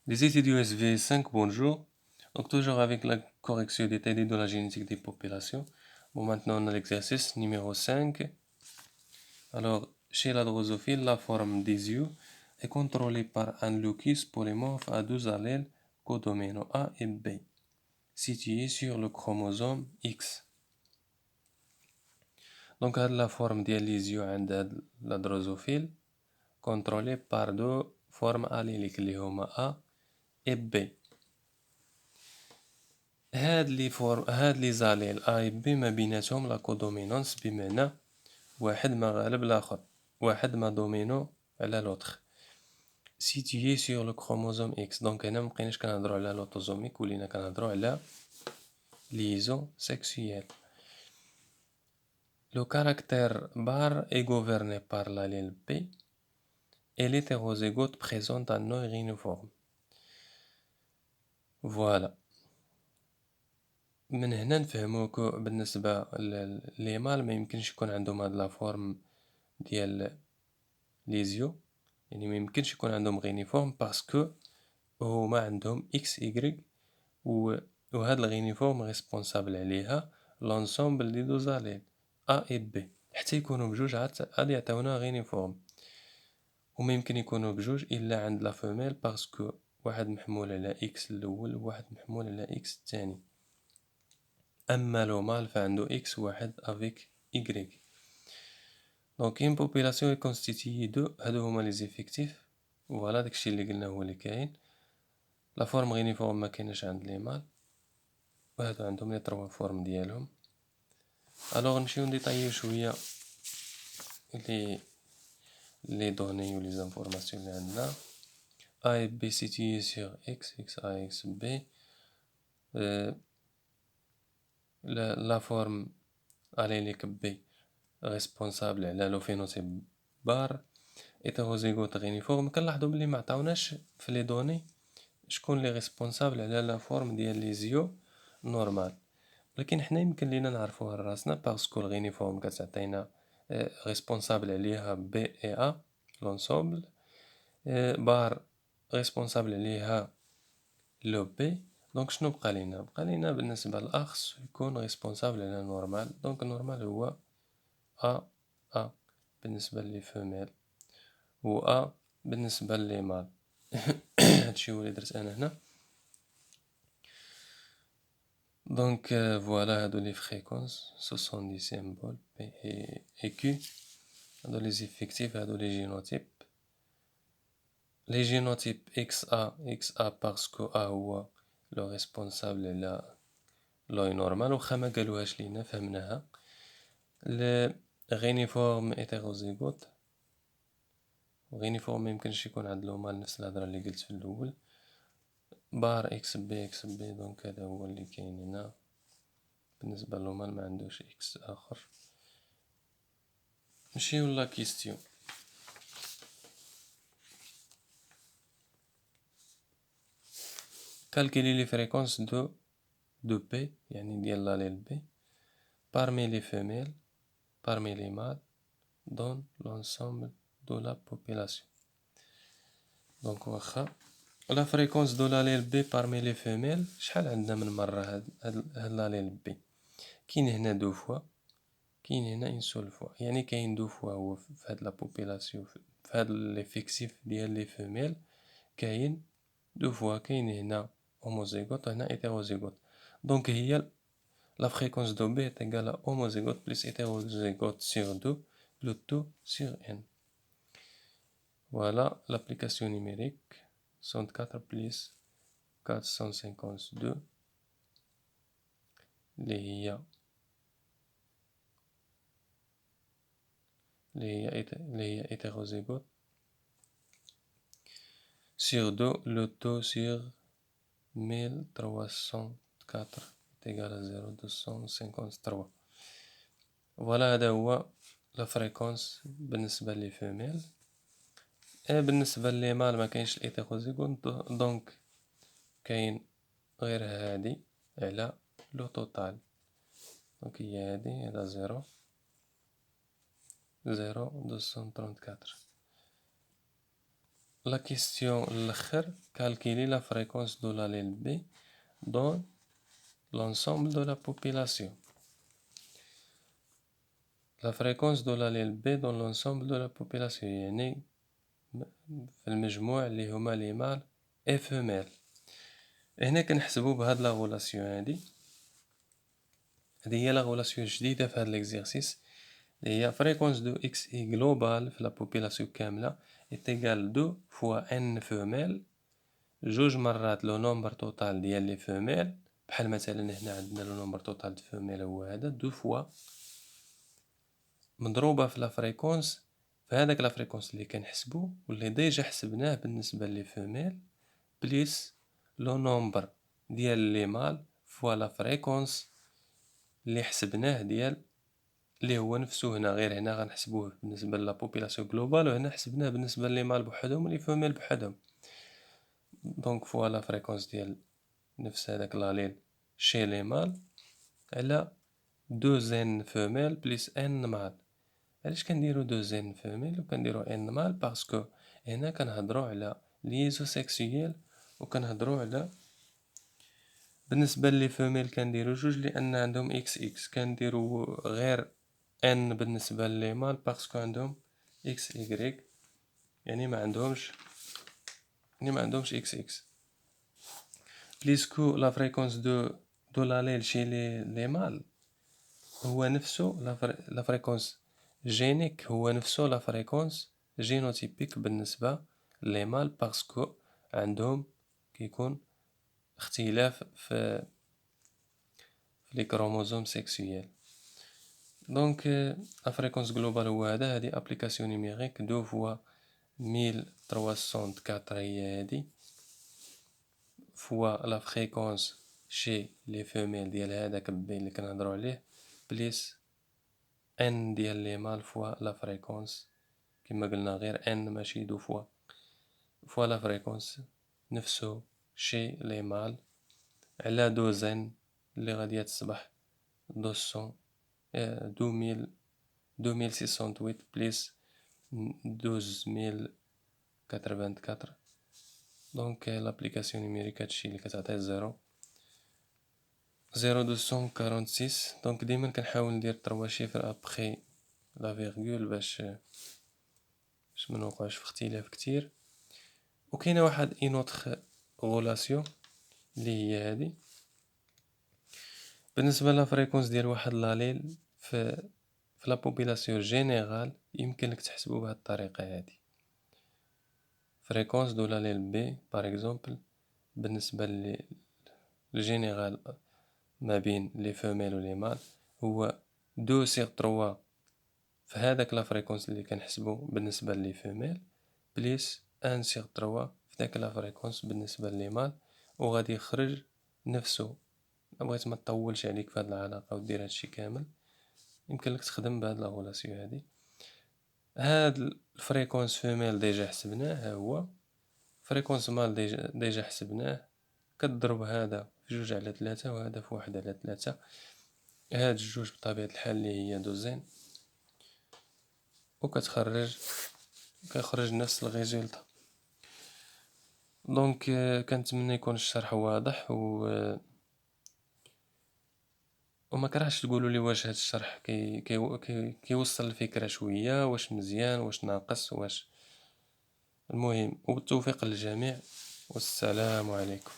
Les études USV 5, bonjour. Donc toujours avec la correction détaillée de la génétique des populations. Bon, maintenant on a l'exercice numéro 5. Alors, chez la drosophile, la forme des yeux est contrôlée par un locus polymorphe à deux allèles codoménaux A et B, situés sur le chromosome X. Donc, la forme des yeux عند la drosophile contrôlée par deux formes alléliques اللي هما A et B. هاد لي زاليل A و B ما بيناتهم لا كودومينونس بمعنى واحد ما غالب الآخر، واحد ما دومينو على لوطخ situé sur le chromosome X. دونك هنا مبقيناش كنهضرو على لوتوزوميك ولينا كنهضرو على liaison sexuelle. Le caractère bar est gouverné par l'allèle B et l'hétérozygote présente un œil réuniforme. Voilà. من هنا نفهمو بالنسبة لي مال ما يمكنش يكون عندهم هاد لا فورم ديال ليزيو، يعني ما يمكنش يكون عندهم غينيفورم باسكو هما عندهم اكس ايغريك وهاد الغينيفورم ريسبونسابل عليها لونسومبل دي دو زاليل ا اي بي، حتى يكونوا بجوج عاد يعطيونا غينيفورم، وما يمكن يكونوا بجوج الا عند لا فيميل باسكو واحد محمول على اكس الاول وواحد محمول على اكس الثاني. اما لو مال فعنده اكس واحد افيك ايغريك. دونك une population est constituée de هادو هما لي زيفيكتيف. فوالا داكشي اللي قلنا هو اللي كاين. لا فورم غينيفورم ما كايناش عند لي مال، وهادو عندهم لي تروا فورم ديالهم. الوغ نمشيو نديطايو شويه لي دوني و لي زانفورماسيون اللي عندنا. A et B situés sur X, XA, XB. La forme allélique B responsable على لو phénotype بار hétérozygote غينيفورم. كنلاحظوا بلي ما عطاوناش في لي دوني شكون لي ريسبونسابل على لا فورم ديال لي زيو نورمال، ولكن حنا يمكن لينا نعرفوها راسنا باسكو الغينيفورم كتعطينا ريسبونسابل عليها بي اي ا لونسومبل، بار ريسبونسابل عليها لو بي. دونك شنو بقى لينا؟ بقى لينا بالنسبه للاخ يكون ريسبونسابل على نورمال. دونك نورمال هو ا ا بالنسبه لي فيميل و ا بالنسبه لي مال. هادشي هو اللي درت انا هنا. Donc voilà, هادو les fréquences, ce sont des symboles P et Q. هادو les effectifs, هادو les génotypes. Les génotypes XA parce que A هو le responsable على l'œil normal، واخا ما قالوهاش لينا فهمناها. الغينيفورم hétérozygote، غينيفورم ميمكنش يكون عند لومال نفس الهضرة اللي قلت في الأول. بار اكس بي دونك هذا هو اللي كاين هنا. بالنسبة للمال ما عندوش اكس اخر. نمشيو لا كيستيون. calculer les fréquences de P يعني ديال l'allèle B parmi les femelles parmi les mâles dans l'ensemble de la population. donc واخا la fréquence de l'allèle B parmi les femelles شحال عندنا من مرة هاد l'allèle B؟ كاين هنا دو فوا، كاين هنا اون سول فوا، يعني كاين دو فوا هو في هاد لا بوبولاسيون، في هاد ليفيكتيف ديال لي فيميل كاين دو فوا. كاين هنا هوموزيغوت وهنا هيتيروزيغوت. دونك هي لا فريكونس دو بي est égale à homozygote plus hétérozygote sur 2 plus 2 sur n. Voilà l'application numérique 64 plus 452 اللي هي hétérozygote sur 2, le taux sur 1304 est égal à 0,253. Voilà هذا هو لا فريكونس بالنسبة لي فيميل. بالنسبة لي مال ما كاينش الهيتيروزيغوت، دونك كاين غير هادي على لو توتال. دونك هي هادي على 0,234. لا كيستيون الاخر calculer la fréquence de l'allèle B dans l'ensemble de la population. La fréquence de l'allèle B dans l'ensemble de la population يعني في المجموع اللي هما لي مال et femelle. هنا كنحسبو بهاد لا غولاسيون هادي هي لا غولاسيون جديدة في هاد ليكزيرسيس اللي هي fréquence de XI global في لا population كاملة est égal 2 fois n femelle جوج مرات لو نومبر توتال ديال لي فيميل بحال مثلا هنا عندنا لو نومبر توتال دو فيميل هو هذا 2 فوا مضروبة في لا فريكونس في هذاك لا فريكونس اللي كنحسبو واللي ديجا حسبناه بالنسبة لي فيميل بليس لو نومبر ديال لي مال فوا لا فريكونس اللي حسبناه ديال اللي هو نفسه هنا غير هنا غنحسبوه بالنسبة لا بوبولاسيون جلوبال وهنا حسبناه بالنسبة لي مال بوحدهم ولي فيميل بوحدهم دونك فوا لا فريكونس ديال نفس هذاك لاليل شي لي مال على دو زين فيميل بليس ان مال. علاش كنديرو دو زين فيميل و كنديرو ان مال باسكو هنا كنهضرو على ليزو سيكسييل و كنهضرو على بالنسبه لي فيميل كنديرو جوج لان عندهم اكس اكس كنديرو غير ان بالنسبه لي مال باسكو عندهم اكس ايغريك يعني ما عندهمش اكس اكس بليسكو لا فريكونس دو لاليل شي لي مال هو نفسه لا فريكونس جينيك هو نفسه لا فريكونس جينوتيبيك بالنسبة لي مال باسكو عندهم كيكون اختلاف في لي كروموزوم سيكسويل دونك لا فريكونس جلوبال هو هذا هادي ابليكاسيون نيميريك 2 فوا 1364 هي هادي فوا لا فريكونس شي لي فيميل ديال هذاك البي اللي كنهضروا عليه بليس ان ديال لي مال فوا لا فريكونس كما قلنا غير ان ماشي دو فوا لا فريكونس نفسو شي لي مال على دو زين اللي غادي تصبح 200 2608 بليس 12084 دونك لابليكاسيون نيميريك هادشي اللي كتعطيه 0246 دونك ديما كنحاول ندير 3 شيفر ابخي لا فيرغول باش منوقعش في اختلاف كتير وكاينه واحد اينوتخ غولاسيون اللي هي هادي بالنسبه لا فريكونس ديال واحد لاليل في لا بوبولاسيون جينيرال يمكن لك تحسبو بهاد الطريقه هادي فريكونس دو لاليل بي بار اكزومبل بالنسبه للجينيرال ما بين لي فيميل و لي مال هو 2 سيغ 3 في هذاك لا فريكونس اللي كنحسبو بالنسبه لي فيميل بليس 1 سيغ 3 في داك لا فريكونس بالنسبه لي مال وغادي يخرج نفسه. بغيت ما تطولش عليك في هاد العلاقه ودير هادشي كامل يمكن لك تخدم بهاد لا غولاسيون هادي. هاد الفريكونس فيميل ديجا حسبناه ها هو فريكونس مال ديجا حسبناه كتضرب هذا في 2/3 وهذا في 1/3 هاد الجوج بطبيعة الحال اللي هي دوزين كيخرج نفس الريزولطا دونك كنتمنى يكون الشرح واضح وما كرهتش تقولوا لي واش هاد الشرح كيوصل الفكرة شوية واش مزيان واش ناقص واش المهم وبالتوفيق للجميع والسلام عليكم.